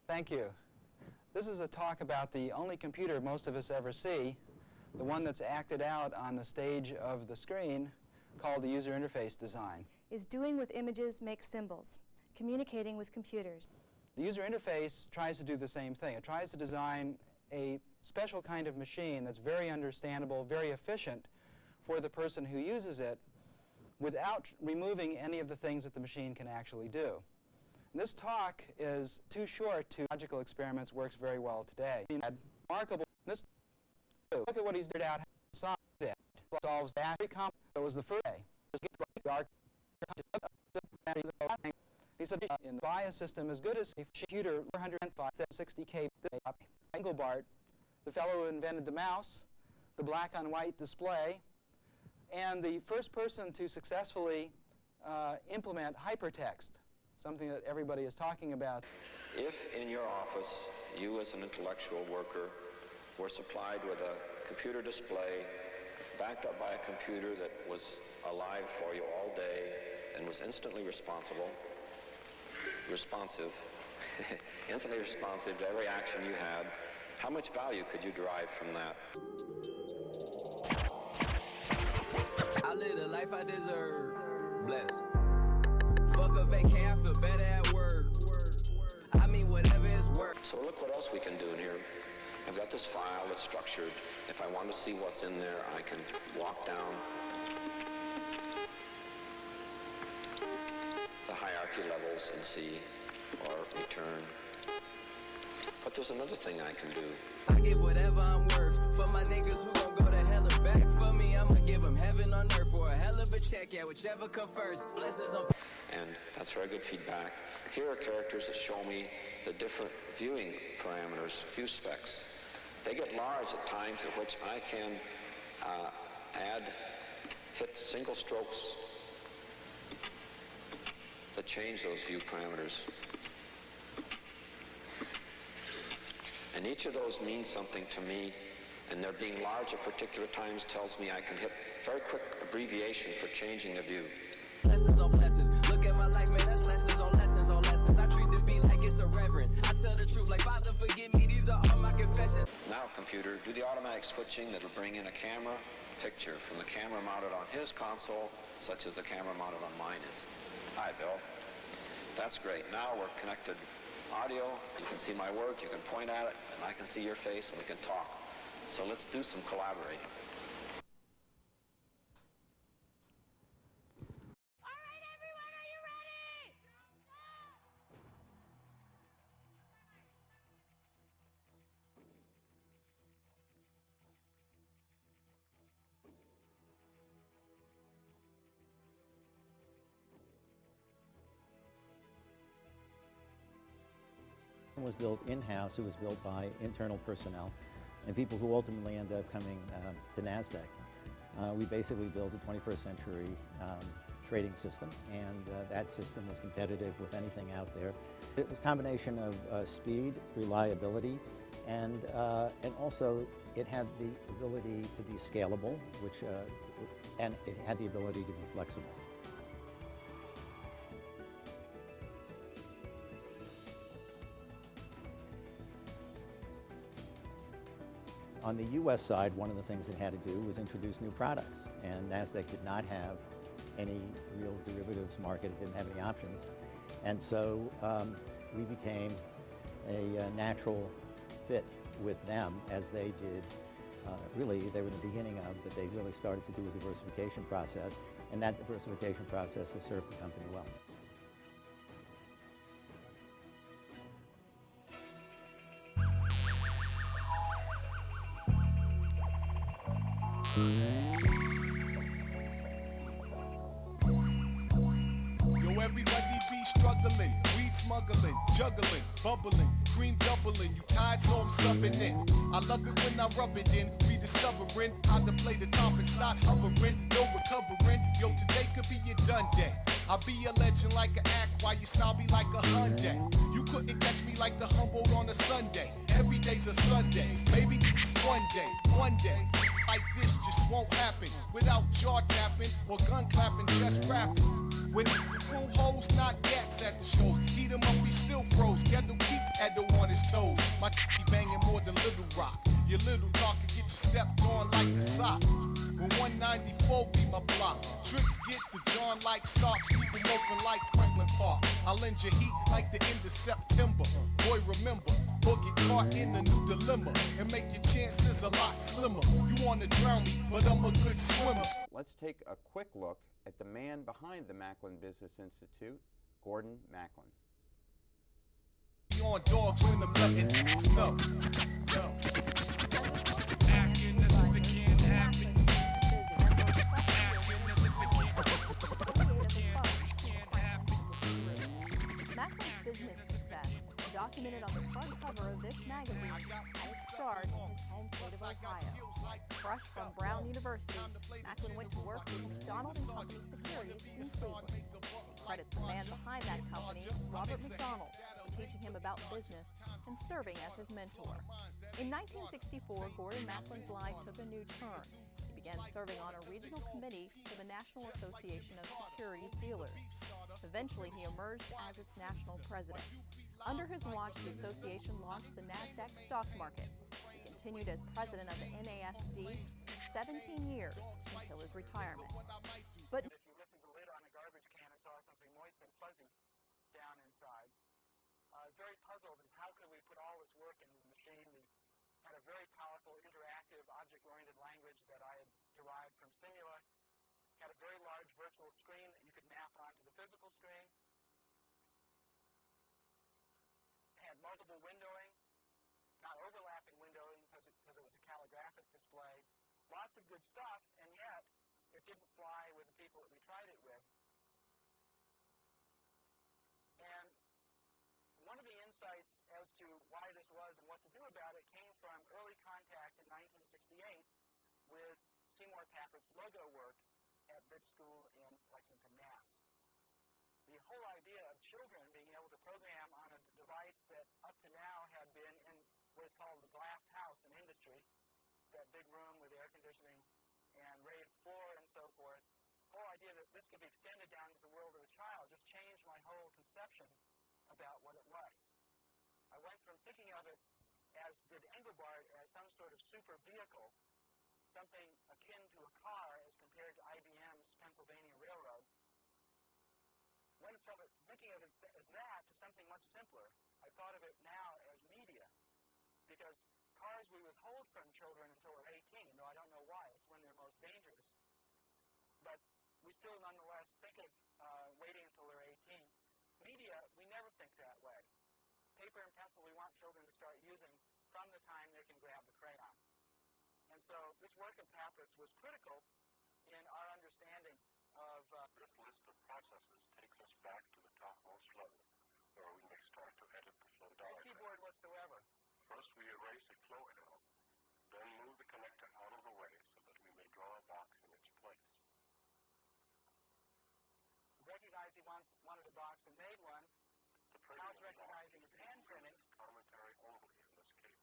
Thank you. This is a talk about the only computer most of us ever see, the one that's acted out on the stage of the screen, called the user interface design. Is doing with images makes symbols, communicating with computers. The user interface tries to do the same thing. It tries to design a special kind of machine that's very understandable, very efficient for the person who uses it without removing any of the things that the machine can actually do. This talk is too short to logical experiments works very well today. Remarkable. Look at what he's figured out. Solves that. It was the first day. He said in the bias system as good as a computer 460K Engelbart, the fellow who invented the mouse, the black on white display, and the first person to successfully implement hypertext, something that everybody is talking about. If in your office, you as an intellectual worker were supplied with a computer display backed up by a computer that was alive for you all day and was instantly responsive, instantly responsive to every action you had, how much value could you derive from that? I live the life I deserve. Bless. Fuck a vacay, I feel better at work. I mean, whatever is work. So look what else we can do in here. I've got this file that's structured. If I want to see what's in there, I can walk down the hierarchy levels and see, or return. But there's another thing I can do. I give whatever I'm worth for my niggas who gon' go to hell or back. For me, I'ma give them heaven on earth for a hell of a check. Yeah, whichever come first. Blessings on. And that's very good feedback. Here are characters that show me the different viewing parameters, view specs. They get large at times at which I can hit single strokes that change those view parameters. And each of those means something to me, and their being large at particular times tells me I can hit very quick abbreviation for changing a view. Lessons on lessons. Look at my life, man, that's lessons on lessons on lessons. I treat the beat like it's a reverend. I tell the truth like, Father, forgive me, these are all my confessions. Now, computer, do the automatic switching that'll bring in a camera picture from the camera mounted on his console, such as the camera mounted on mine is. Hi, Bill. That's great. Now we're connected audio. You can see my work, you can point at it, and I can see your face, and we can talk. So let's do some collaborating. Was built in-house. It was built by internal personnel and people who ultimately ended up coming to NASDAQ. We basically built a 21st century trading system, and that system was competitive with anything out there. It was a combination of speed, reliability, and also it had the ability to be scalable, and it had the ability to be flexible. On the U.S. side, one of the things it had to do was introduce new products, and NASDAQ did not have any real derivatives market. It didn't have any options, and so we became a natural fit with them, as they did. Really, they were the beginning of, but they really started to do a diversification process, and that diversification process has served the company well. Yo, everybody be struggling, weed smuggling, juggling, bubbling, cream doubling. You tired, so I'm subbing in. I love it when I rub it in, rediscovering how to play the top and start hovering, no recovering. Yo, today could be your done day. I'll be a legend like an act while you snobby like a Hyundai. You couldn't catch me like the Humboldt on a Sunday. Every day's a Sunday, maybe one day. Like this just won't happen without jaw tapping or gun clapping, just rapping. With cool hoes, not gats at the shows. Heat 'em up, we still froze. Get them keep Edo on his toes. My be banging more than Little Rock. Your little talk can get your step going like a sock. When 194 be my block, tricks get the John like stocks, keep them open like Franklin Park. I'll lend you heat like the end of September. Boy, remember, or get caught in a new dilemma and make your chances a lot slimmer. You wanna drown me, but I'm a good swimmer. Let's take a quick look at the man behind the Macklin Business Institute, Gordon Macklin. On dogs when I'm letting know. Acting as if it can't happen. Macklin's business success, documented on the front cover of this magazine, had its start in his home state of Ohio. Fresh from Brown University, Macklin went to work with McDonald & Company Securities in Cleveland. He credits the man behind that company, Robert McDonald, for teaching him about business and serving as his mentor. In 1964, Gordon Macklin's life took a new turn. He began serving on a regional committee for the National Association of Securities Dealers. Eventually, he emerged as its national president. Under his watch, the association launched the NASDAQ stock market. He continued as president of the NASD for 17 years until his retirement. But If you lifted the lid on a garbage can and saw something moist and fuzzy down inside, very puzzled as how could we put all this work into the machine. We had a very powerful, interactive, object-oriented language that I had derived from Simula. Had a very large virtual screen that you could map onto the physical screen. Had multiple windowing, not overlapping windowing because it was a calligraphic display. Lots of good stuff, and yet it didn't fly with the people that we tried it with. And one of the insights as to why this was and what to do about it came from early contact in 1968 with Seymour Pappert's logo work at Bridge School in Lexington, Mass. The whole idea of children being able to program on a device that up to now had been in what is called the glass house in industry, it's that big room with air conditioning and raised floor and so forth. The whole idea that this could be extended down to the world of the child just changed my whole conception about what it was. I went from thinking of it, as did Engelbart, as some sort of super vehicle, something akin to a car as compared to IBM's Pennsylvania Railroad. Went from it, thinking of it as that to something much simpler. I thought of it now as media, because cars we withhold from children until they're 18, though I don't know why. It's when they're most dangerous. But we still nonetheless think of waiting until they're 18. Media, we never think that way. Paper and pencil we want children to start using from the time they can grab the crayon. And so this work of Pappert's was critical in our understanding of... This list of processes takes us back to the topmost level, where we may start to edit the flow diagram. No keyboard whatsoever. First we erase a flow arrow, then move the connector out of the way so that we may draw a box in its place. Recognized he wanted a box and made one. Now it's recognizing his hand printing. Commentary only in this case.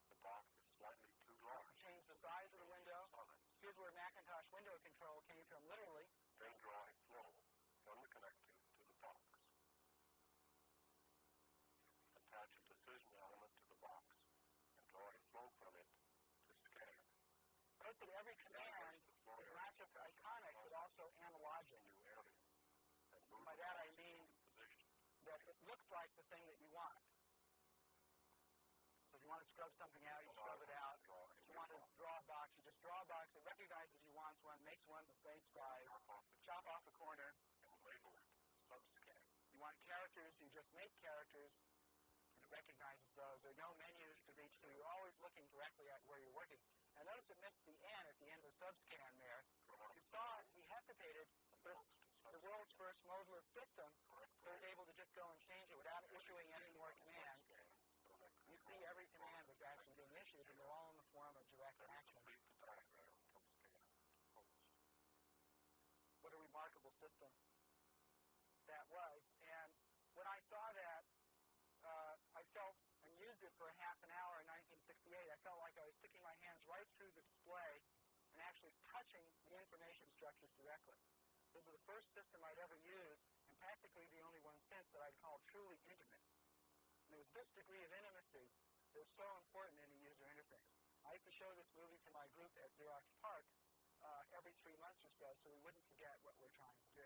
The box is slightly too large. Change the size of the window. Here's where Macintosh window control came from, literally. Then draw a flow from the connector to the box. Attach a decision element to the box and draw a flow from it to scan. Notice that every command is not just iconic, but also analogic. By that I mean that it looks like the thing that you want. So if you want to scrub something out, you scrub it out. If you want to draw a box, you just draw a box. It recognizes you want one, makes one the same size, chop off a corner, and label it subscan. You want characters, you just make characters, and it recognizes those. There are no menus to reach to. You're always looking directly at where you're working. Now notice it missed the N at the end of subscan there. You saw it, he hesitated, but it's the world's first modeless system, so he's able to just go and change it without issuing any more commands. You see every command that's actually being issued, and they're all in the form of direct action. What a remarkable system that was. And when I saw that, I felt, and used it for a half an hour in 1968, I felt like I was sticking my hands right through the display and actually touching the information structures directly. This was the first system I'd ever used, and practically the only one since that I'd call truly intimate. And it was this degree of intimacy that's so important in a user interface. I used to show this movie to my group at Xerox PARC every 3 months or so we wouldn't forget what we're trying to do.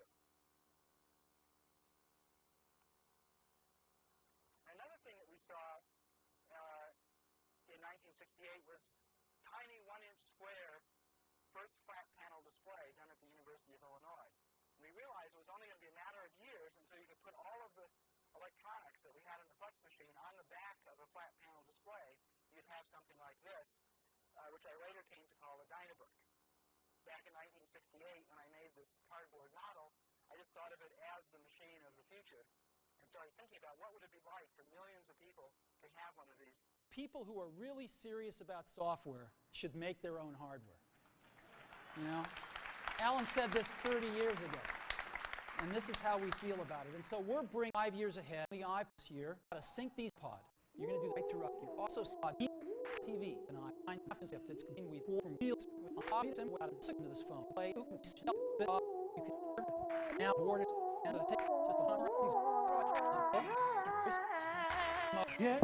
Another thing that we saw in 1968 was tiny 1-inch square first flat panel display done at the University of Illinois. We realized it was only going to be a matter of years until you could put all of the electronics that we had in the flex machine on the back of a flat panel display. You'd have something like this, which I later came to call a Dynabook. Back in 1968, when I made this cardboard model, I just thought of it as the machine of the future and started thinking about what would it be like for millions of people to have one of these. People who are really serious about software should make their own hardware. You know, Alan said this 30 years ago, and this is how we feel about it. And so we're bringing 5 years ahead. The iPad year, how to sync these pod. You're going to do that right through up here. Also, TV and I concept. It's going with from wheels with obvious and without a signal to this phone. Play, you can now board it and take just 100 things. Yeah.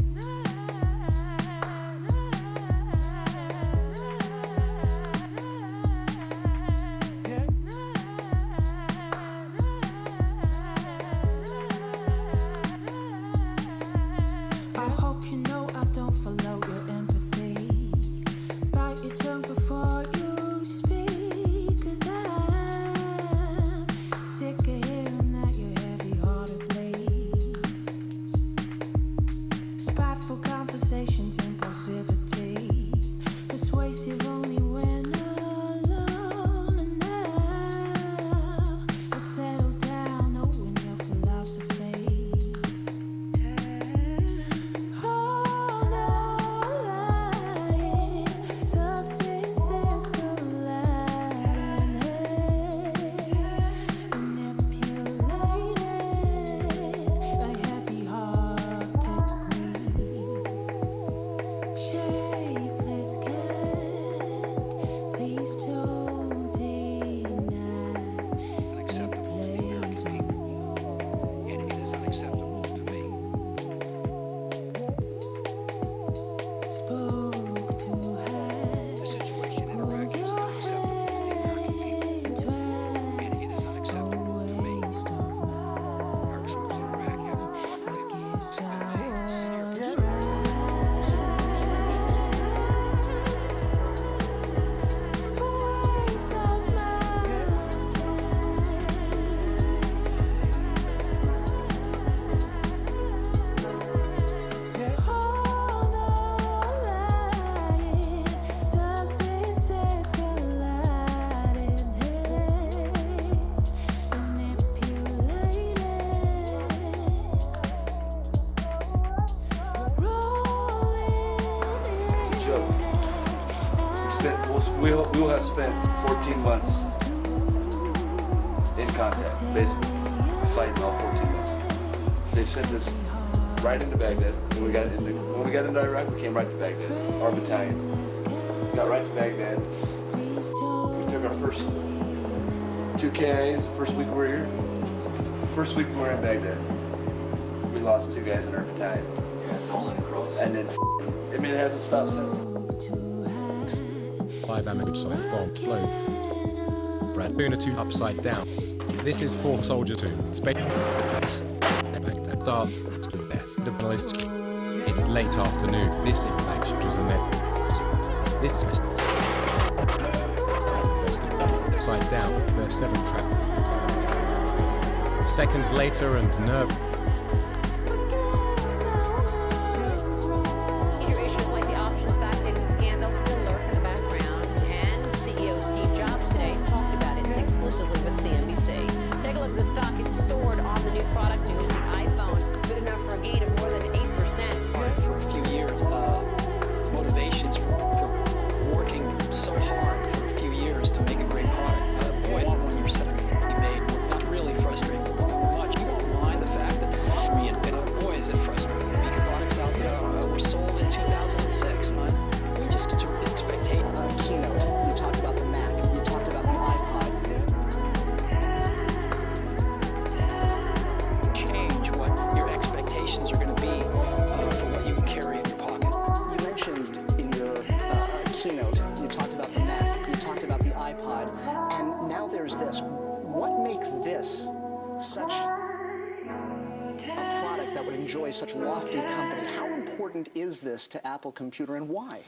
We will have spent 14 months in contact, basically, fighting all 14 months. They sent us right into Baghdad. When we got into Iraq, we came right to Baghdad, our battalion. Got right to Baghdad. We took our first 2 KIAs the first week we were here. First week we were in Baghdad, we lost 2 guys in our battalion. And then, it hasn't stopped since. 5 amateur side bomb explode. Brad Boona 2 upside down. This is 4 Soldier 2. Space. Start. It's late afternoon. This impacts Jazamet. This is upside down. There's 7 trap. Seconds later and nerve. Major issues like the options backdating scandal still lurk in the background, and CEO Steve Jobs today talked about it exclusively with CNBC. Take a look at the stock. It soared on the new product news, the iPhone, good enough for a gain of more than 8%. For a few years, motivations for working so hard for a few years to make a great product. Boy, when you're set, you made not really frustrated, but much. You don't mind the fact that and now there's this. What makes this such a product that would enjoy such lofty company? How important is this to Apple Computer, and why?